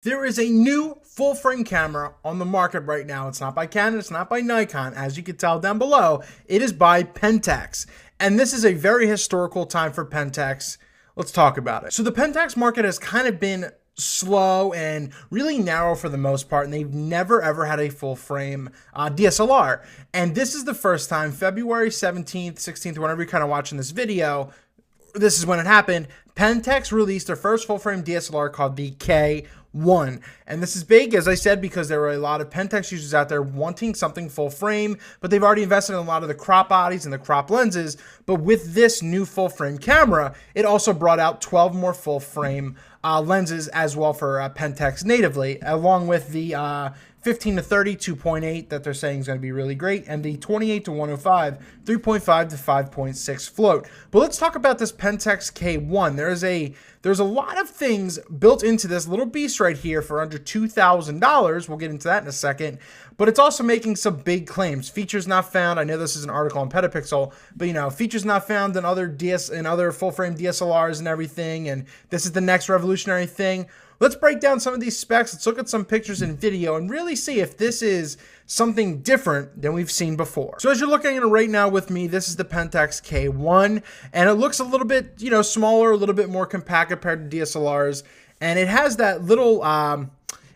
There is a new full frame camera on the market right now. It's not by Canon, it's not by Nikon. As you can tell down below, it is by Pentax. And this is a very historical time for Pentax. Let's talk about it. So the Pentax market has kind of been slow and really narrow for the most part, and they've never ever had a full frame DSLR. And this is the first time, February 17th, 16th, whenever you're kind of watching this video, this is when it happened. Pentax released their first full frame DSLR called the K-1. And this is big, as I said, because there were a lot of Pentax users out there wanting something full frame, but they've already invested in a lot of the crop bodies and the crop lenses. But with this new full frame camera, it also brought out 12 more full frame lenses as well for Pentax natively, along with the 15 to 30 2.8 that they're saying is going to be really great, and the 28 to 105 3.5 to 5.6 float. But let's talk about this Pentax K-1. There's a lot of things built into this little beast right here for under $2,000. We'll get into that in a second. But it's also making some big claims. Features not found. I know this is an article on Petapixel, but you know, features not found in other full frame DSLRs and everything. And this is the next revolutionary thing. Let's break down some of these specs. Let's look at some pictures and video and really see if this is something different than we've seen before. So as you're looking at it right now with me, this is the Pentax K-1, and it looks a little bit, you know, smaller, a little bit more compact compared to DSLRs, and it has that little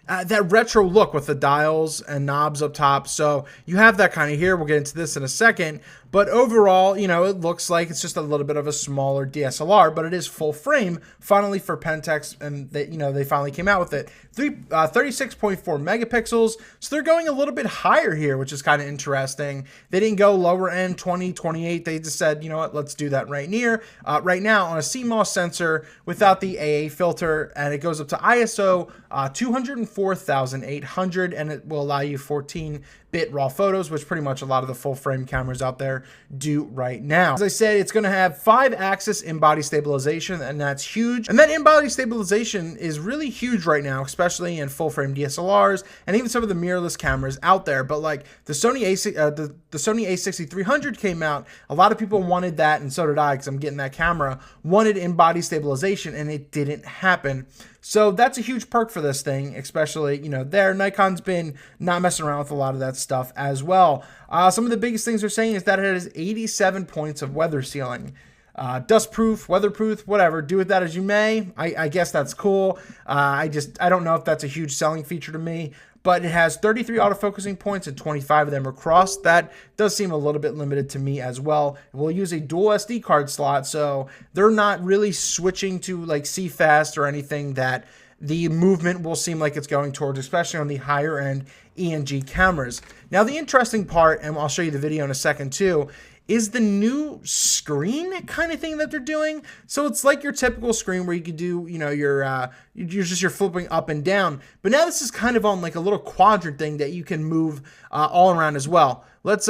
that retro look with the dials and knobs up top. So you have that kind of here. We'll get into this in a second. But overall, you know, it looks like it's just a little bit of a smaller DSLR, but it is full frame finally for Pentax, and they, you know, they finally came out with it. 36.4 megapixels. So they're going a little bit higher here, which is kind of interesting. They didn't go lower end 20, 28. They just said, you know what, let's do that right now on a CMOS sensor without the AA filter, and it goes up to ISO 204,800, and it will allow you 14-bit raw photos, which pretty much a lot of the full frame cameras out there do right now. As I said, it's going to have 5-axis in-body stabilization, and that's huge. And that in-body stabilization is really huge right now, especially in full frame DSLRs and even some of the mirrorless cameras out there. But like the Sony a6300 came out, a lot of people wanted that, and so did I, because I'm getting that camera, wanted in-body stabilization, and it didn't happen. So that's a huge perk for this thing, especially, you know, Nikon's been not messing around with a lot of that stuff as well. Some of the biggest things they're saying is that it has 87 points of weather sealing. Dustproof, weatherproof, whatever, do with that as you may. I guess that's cool. I don't know if that's a huge selling feature to me, but it has 33 autofocusing points and 25 of them are crossed. That does seem a little bit limited to me as well. We'll use a dual SD card slot, so they're not really switching to like CFast or anything that the movement will seem like it's going towards, especially on the higher end ENG cameras. Now the interesting part, and I'll show you the video in a second too, is the new screen kind of thing that they're doing. So it's like your typical screen where you could do, you know, you're flipping up and down. But now this is kind of on like a little quadrant thing that you can move all around as well. Let's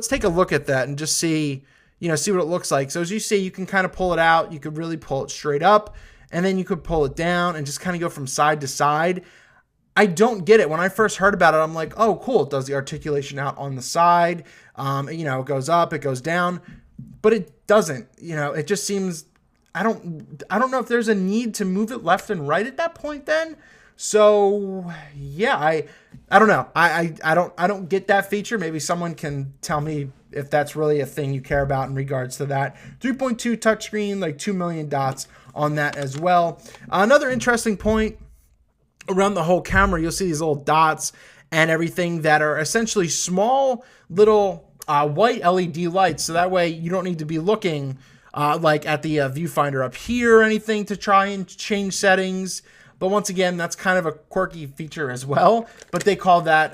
take a look at that and just see, you know, see what it looks like. So as you see, you can kind of pull it out. You could really pull it straight up, and then you could pull it down and just kind of go from side to side. I don't get it. When I first heard about it, I'm like, oh, cool. It does the articulation out on the side. You know, it goes up, it goes down, but it doesn't. You know, it just seems, I don't know if there's a need to move it left and right at that point then. So yeah, I don't know. I don't get that feature. Maybe someone can tell me if that's really a thing you care about in regards to that. 3.2 touchscreen, like 2 million dots on that as well. Another interesting point around the whole camera, you'll see these little dots and everything that are essentially small little white LED lights. So that way you don't need to be looking like at the viewfinder up here or anything to try and change settings. But once again, that's kind of a quirky feature as well. But they call that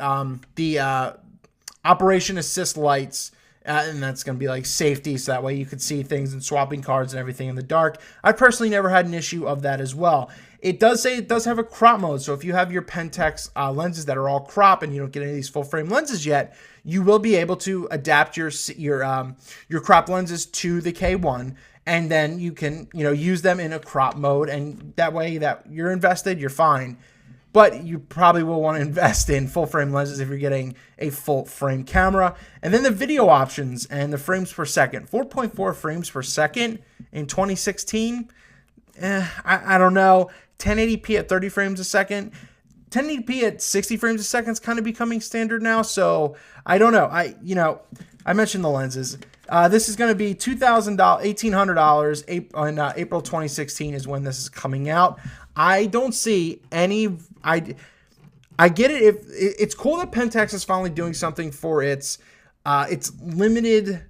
the operation assist lights. And that's going to be like safety, so that way you could see things and swapping cards and everything in the dark. I personally never had an issue of that as well. It does say it does have a crop mode, so if you have your Pentax lenses that are all crop and you don't get any of these full frame lenses yet, you will be able to adapt your crop lenses to the K-1, and then you can, you know, use them in a crop mode, and that way that you're invested, you're fine. But you probably will want to invest in full frame lenses if you're getting a full frame camera. And then the video options and the frames per second. 4.4 frames per second in 2016. I don't know. 1080p at 30 frames a second. 1080p at 60 frames a second is kind of becoming standard now. So I don't know. I mentioned the lenses. This is going to be $2,000, $1,800. On April 2016 is when this is coming out. I don't see any. I get it. If it's cool that Pentax is finally doing something for its limited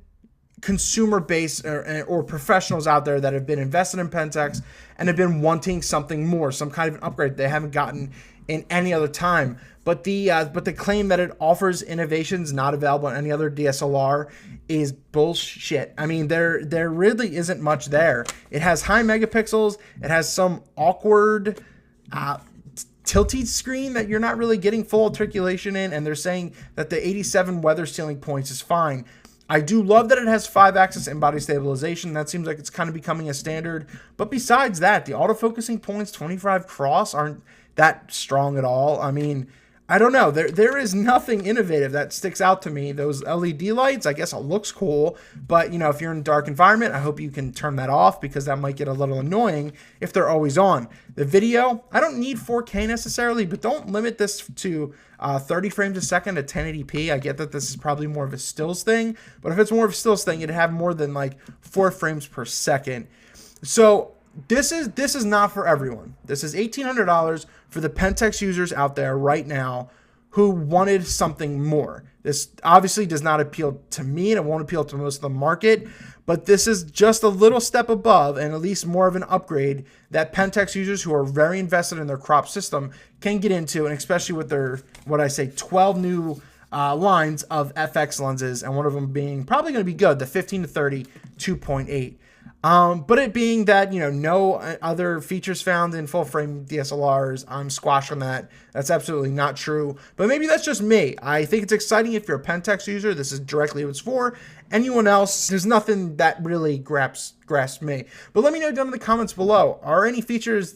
consumer base or professionals out there that have been invested in Pentax and have been wanting something more, some kind of an upgrade they haven't gotten in any other time. But the claim that it offers innovations not available on any other DSLR is bullshit. I mean, there really isn't much there. It has high megapixels. It has some awkward tilty screen that you're not really getting full articulation in, and they're saying that the 87 weather sealing points is fine. I do love that it has 5-axis in-body stabilization. That seems like it's kind of becoming a standard. But besides that, the autofocusing points 25 cross aren't that strong at all. I mean, I don't know. There is nothing innovative that sticks out to me. Those LED lights, I guess it looks cool, but if you're in a dark environment, I hope you can turn that off because that might get a little annoying if they're always on. The video, I don't need 4K necessarily, but don't limit this to 30 frames a second at 1080p. I get that this is probably more of a stills thing, but if it's more of a stills thing, it'd have more than like 4 frames per second. So this is not for everyone. This is $1,800 for the Pentax users out there right now who wanted something more. This obviously does not appeal to me, and it won't appeal to most of the market, but this is just a little step above and at least more of an upgrade that Pentax users who are very invested in their crop system can get into, and especially with their, 12 new lines of FX lenses, and one of them being probably going to be good, the 15-30 2.8. But it being that, no other features found in full frame DSLRs, I'm squashed on that. That's absolutely not true. But maybe that's just me. I think it's exciting if you're a Pentax user. This is directly what it's for. Anyone else, there's nothing that really grasps me. But let me know down in the comments below. Are any features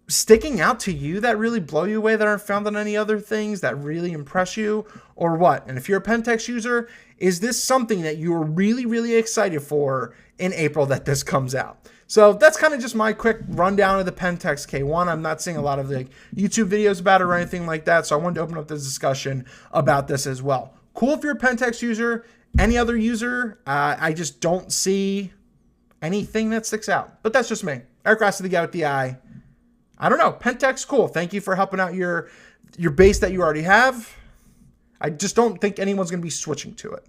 sticking out to you that really blow you away that aren't found on any other things that really impress you, or what? And if you're a Pentax user, is this something that you're really, really excited for in April that this comes out? So that's kind of just my quick rundown of the Pentax K-1. I'm not seeing a lot of the YouTube videos about it or anything like that, so I wanted to open up this discussion about this as well. Cool if you're a Pentax user. Any other user, I just don't see anything that sticks out. But that's just me. Eric Rossi, the guy with the eye. I don't know. Pentax, cool. Thank you for helping out your base that you already have. I just don't think anyone's going to be switching to it.